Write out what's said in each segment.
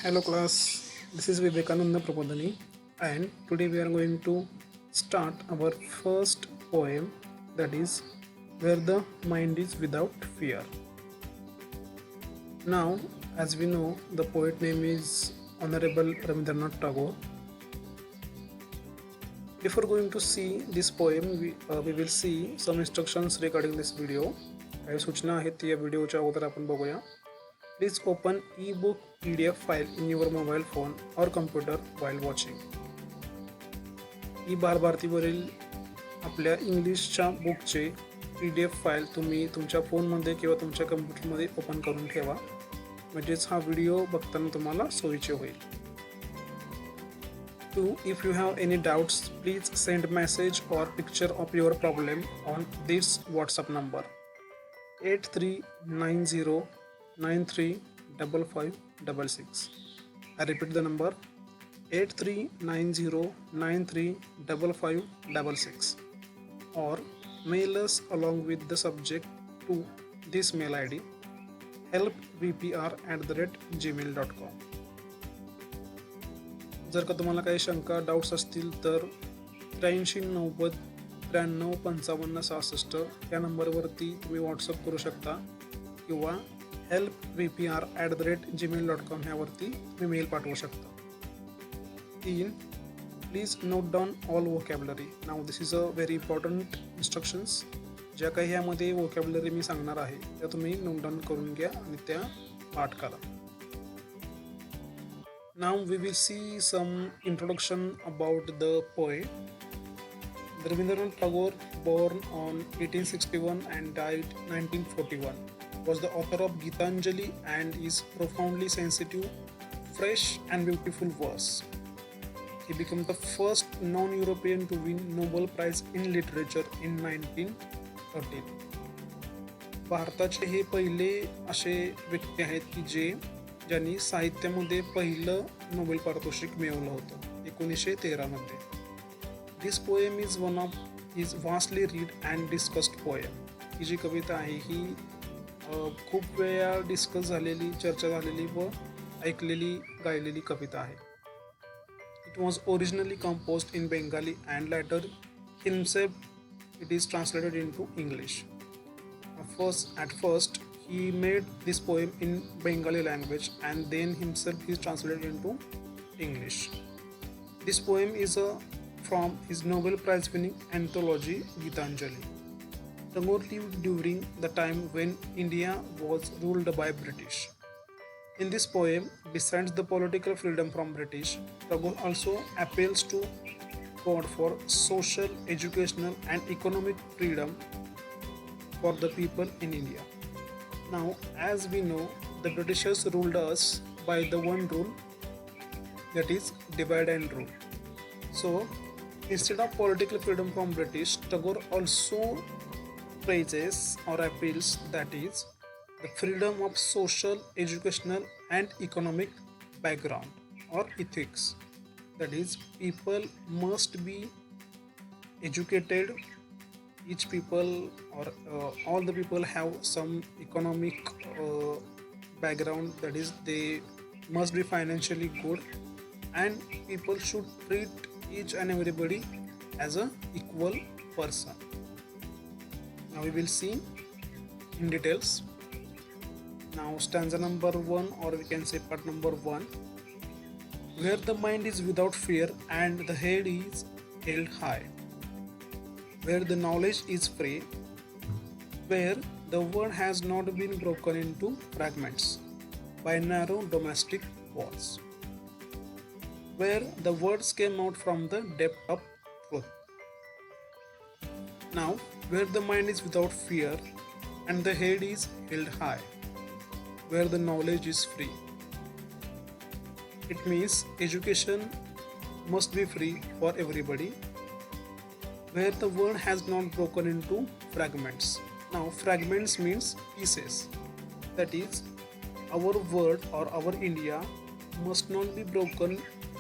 Hello class, this is Vivekananda Prabodhani and today we are going to start our first poem, that is Where the Mind is Without Fear. Now, as we know, the poet name is Honorable Rabindranath Tagore. Before going to see this poem, we will see some instructions regarding this video. काही सूचना आहेत या व्हिडिओच्या अगोदर आपण बघूया. Please open ebook PDF file in your mobile phone or computer while watching. बाल भारतीवरील आपल्या इंग्लिशच्या बुकचे PDF फाईल तुम्ही तुमच्या फोनमध्ये किंवा तुमच्या कम्प्युटरमध्ये ओपन करून ठेवा, म्हणजेच हा व्हिडिओ बघताना तुम्हाला सोयीचे होईल. If you have any doubts, please send message or picture of your problem on this WhatsApp number 8390935556. I repeat the number 8390935556, or mail us along with the subject to this mail ID helpvpr@gmail.com. जर का तुम्हाला काही शंका doubts असतील तर 8390935566 या नंबरवरती तुम्ही व्हॉट्सअप करू शकता किंवा helpvpr@gmail.com ह्यावरती तुम्ही मेल पाठवू शकता. 3. Please note down all vocabulary. Now this is a very important instructions. ज्या काही ह्यामध्ये vocabulary मी सांगणार आहे त्या तुम्ही नोट डाऊन करून घ्या आणि त्या पाठ करा. Now we will see some introduction about the poet. Rabindranath Tagore, born on 1861 and died 1941, was the author of Gitanjali and his profoundly sensitive, fresh and beautiful verse. He became the first non-European to win Nobel Prize in Literature in 1913. भारताचे हे पहिले असे व्यक्ती आहेत की ज्यांनी साहित्यामध्ये पहिलं Nobel पारितोषिक मिळवलं होतं 1913 मध्ये. This poem is one of his vastly read and discussed poem. ही जी कविता आहे ही खूप वेळा डिस्कस झालेली, चर्चा झालेली व ऐकलेली, गायलेली कविता आहे. It was originally composed in Bengali and later himself it is translated into English. At first he made this poem in Bengali language and then himself he translated into English. This poem is from his Nobel Prize winning anthology Gitanjali. Tagore lived during the time when India was ruled by British. In this poem, besides the political freedom from British, Tagore also appeals to God for social, educational and economic freedom for the people in India. Now, as we know, the Britishers ruled us by the one rule, that is divide and rule. So, instead of political freedom from British, Tagore also praises or appeals, that is the freedom of social, educational and economic background or ethics. That is, people must be educated. Each people or all the people have some economic background, that is they must be financially good, and people should treat each and everybody as a equal person. Now we will see in details. Now stanza number 1, or we can say part number 1. Where the mind is without fear and the head is held high, where the knowledge is free, where the world has not been broken into fragments by narrow domestic walls, where the words came out from the depth of truth. Now, where the mind is without fear and the head is held high, where the knowledge is free. It means education must be free for everybody, where the world has not broken into fragments. Now fragments means pieces. That is, our world or our India must not be broken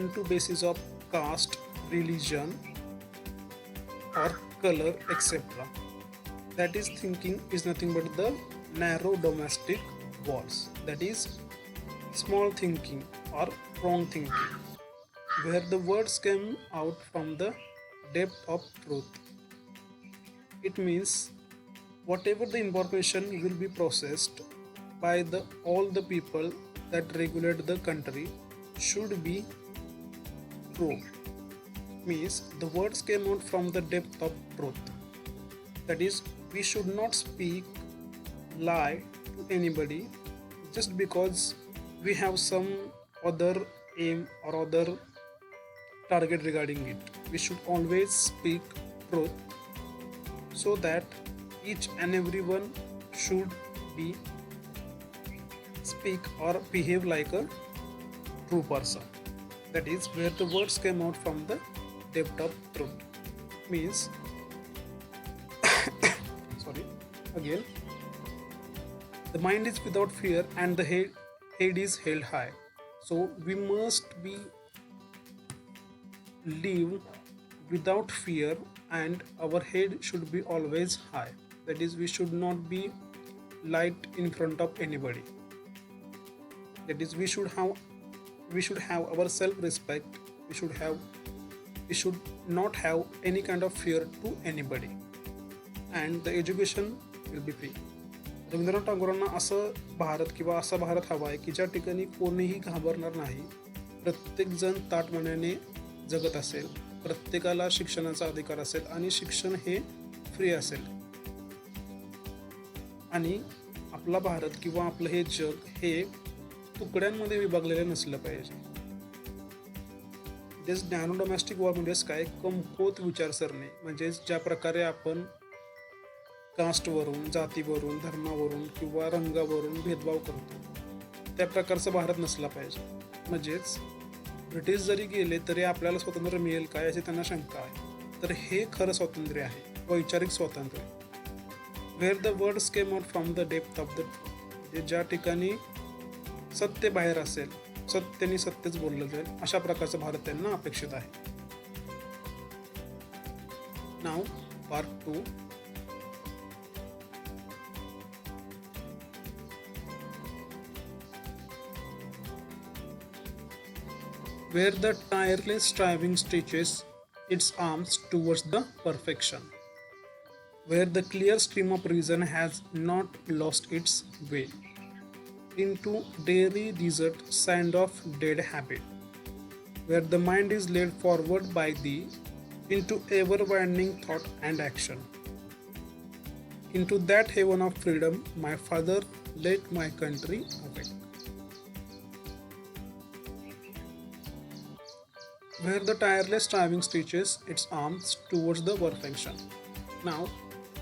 into basis of caste, religion or color, etc. That is, thinking is nothing but the narrow domestic walls. That is, small thinking, or wrong thinking, where the words came out from the depth of truth. It means whatever the information will be processed by the all the people that regulate the country should be true. Means the words came out from the depth of truth. That is, we should not speak lie to anybody just because we have some other aim or other target regarding it. We should always speak truth so that each and everyone should be speak or behave like a true person. That is where the words came out from the depth of truth. Means sorry again, the mind is without fear and the head is held high. So we must be live without fear and our head should be always high. That is, we should not be light in front of anybody. That is, we should have our self-respect. We should not have any kind of fear to anybody, and the education will be free. Rabindranath टागोरांना असं भारत किंवा असा भारत हवा आहे की ज्या ठिकाणी कोणीही घाबरणार नाही, प्रत्येकजण ताटमण्याने जगत असेल, प्रत्येकाला शिक्षणाचा अधिकार असेल आणि शिक्षण हे फ्री असेल. आणि आपला भारत किंवा आपलं हे जग हे तुकड्यांमध्ये विभागलेलं नसलं पाहिजे. म्हणजेच नॅनो डोमेस्टिक वॉर म्हणजेच काय, कमकुवत विचारसरणी. म्हणजेच ज्या प्रकारे आपण कास्टवरून, जातीवरून, धर्मावरून किंवा रंगावरून भेदभाव करतो, त्या प्रकारचा भारत नसला पाहिजे. म्हणजेच ब्रिटिश जरी गेले तरी आपल्याला स्वातंत्र्य मिळेल काय अशी त्यांना शंका आहे. तर हे खरं स्वातंत्र्य आहे, वैचारिक स्वातंत्र्य. Where the words came out from the depth of the truth. ज्या ठिकाणी सत्य बाहेर असेल, सत्याने सत्यच बोललं जाईल, अशा प्रकारचं भारत त्यांना अपेक्षित आहे. नाव part 2. Where the tireless striving stretches its arms towards the perfection, where the clear stream of reason has not lost its way into dreary desert sand of dead habit, where the mind is led forward by thee into ever-widening thought and action. Into that haven of freedom, my father, let my country awake. Where the tireless striving stretches its arms towards the perfection. Now,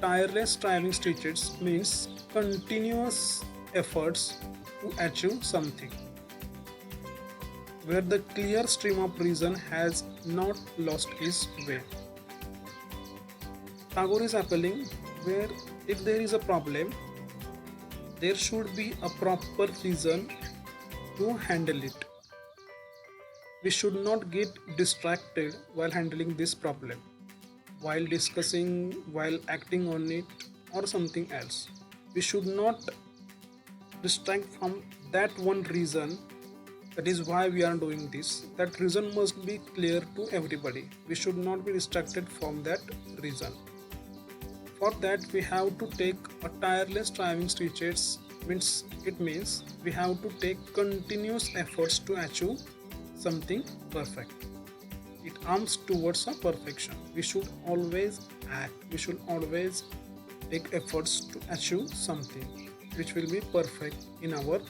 tireless striving stretches means continuous efforts to achieve something. Where the clear stream of reason has not lost its way. Tagore is appealing where if there is a problem, there should be a proper reason to handle it. We should not get distracted while handling this problem, while discussing, while acting on it, or something else. We should not distract from that one reason. That is why we are doing this. That reason must be clear to everybody. We should not be distracted from that reason. For that, we have to take a tireless striving stretches. It means we have to take continuous efforts to achieve something perfect. It arms towards a perfection. We should always act. We should always take efforts to achieve something which will be perfect in our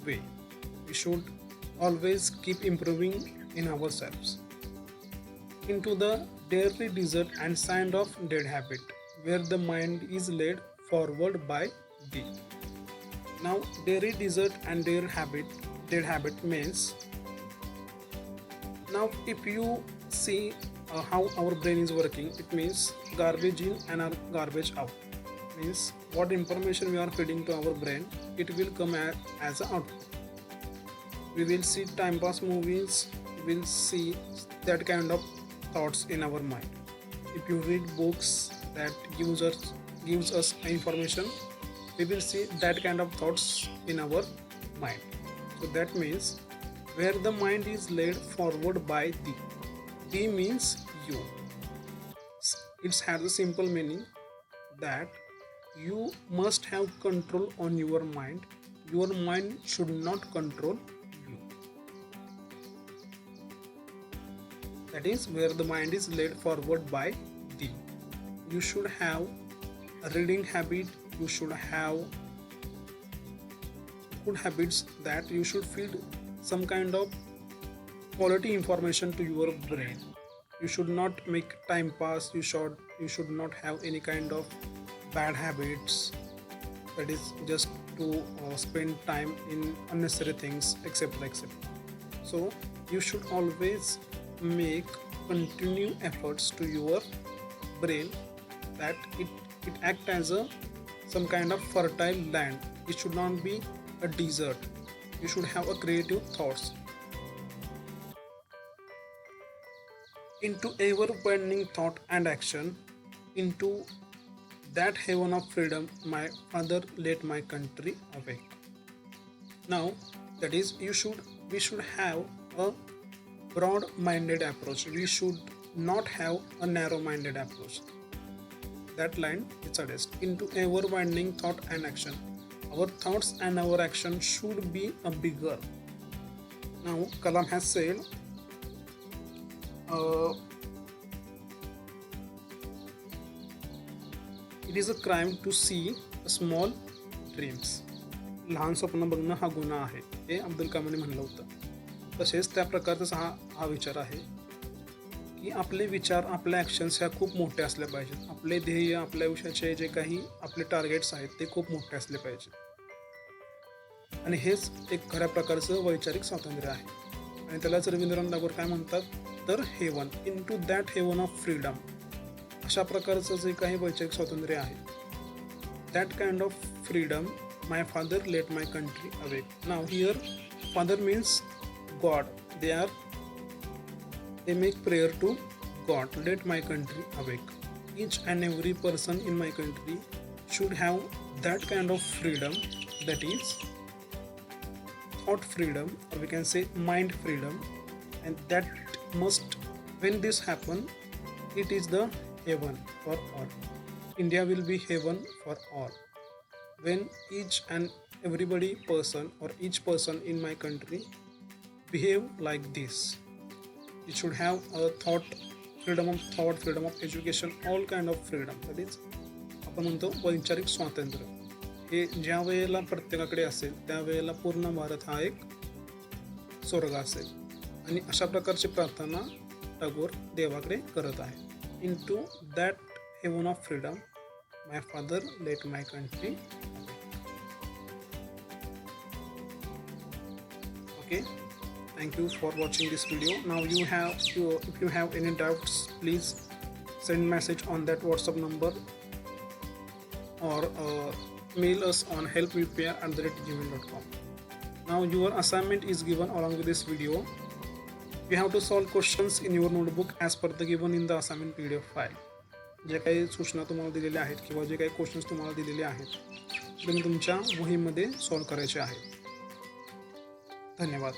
way. We should always keep improving in ourselves. Into the dreary desert and sand of dead habit, where the mind is led forward by thee. Now, dreary desert and dead habit means, now if you see how our brain is working, it means garbage in and garbage out. Means what information we are feeding to our brain, it will come as an output. We will see time pass movies, we will see that kind of thoughts in our mind. If you read books that gives us information, we will see that kind of thoughts in our mind. So that means where the mind is led forward by thee. Thee means you. It has a simple meaning that you must have control on your mind. Your mind should not control you. That is where the mind is led forward by thee. You should have a reading habit. You should have good habits, that you should feed some kind of quality information to your brain. You should not make time pass. You should not have any kind of bad habits, that is just to spend time in unnecessary things, except. So you should always make continue efforts to your brain, that it act as a some kind of fertile land. It should not be a desert. You should have a creative thoughts. Into ever-widening thought and action, into that heaven of freedom, my father let my country awake. Now, that is, we should have a broad-minded approach. We should not have a narrow-minded approach. That line it suggests, into ever-widening thought and action. Our thoughts and our action should be a bigger. Now, Kalam has said, it is a crime to see small dreams. लहान स्वप्न बघणं हा गुन्हा आहे, हे अब्दुल कलामने म्हणलं होतं. तसेच त्या प्रकारचा हा विचार आहे की आपले विचार, आपल्या ॲक्शन्स ह्या खूप मोठे असल्या पाहिजेत. आपले ध्येय, आपल्या आयुष्याचे जे काही आपले टार्गेट्स आहेत ते खूप मोठे असले पाहिजे. आणि हेच एक खऱ्या प्रकारचं वैचारिक स्वातंत्र्य आहे. आणि त्यालाच रवींद्रनाथ टागोर काय म्हणतात, तर heaven, into that heaven of freedom. अशा प्रकारचं जे काही वैचारिक स्वातंत्र्य आहे, that kind of freedom my father let my country awake. Now here father means God. they make prayer to God, let my country awake. Each and every person in my country should have that kind of freedom, that is thought freedom, or we can say mind freedom, and that must, when this happen, it is the heaven for all. India will be heaven for all when each and everybody person, or each person in my country behave like this. It should have a thought, freedom of education, all kind of freedom. That is, आपण म्हणतो वैचारिक स्वातंत्र्य. हे ज्या वेळेला प्रत्येकाकडे असेल त्यावेळेला पूर्ण भारत हा एक स्वर्ग असेल. आणि अशा प्रकारची प्रार्थना टागोर देवाकडे करत आहे. Into that heaven of freedom my father let my country. Okay, thank you for watching this video. Now if you have any doubts, please send message on that WhatsApp number, or mail us on helpvpr@gmail.com. Now your assignment is given along with this video. You have to solve questions in your notebook as per the given in the assignment PDF file. जे काही सूचना तुम्हाला दिलेल्या आहेत किंवा जे काही questions तुम्हाला दिलेले आहेत तुम्ही तुमच्या वहीमध्ये सॉल्व करायचे आहेत. धन्यवाद.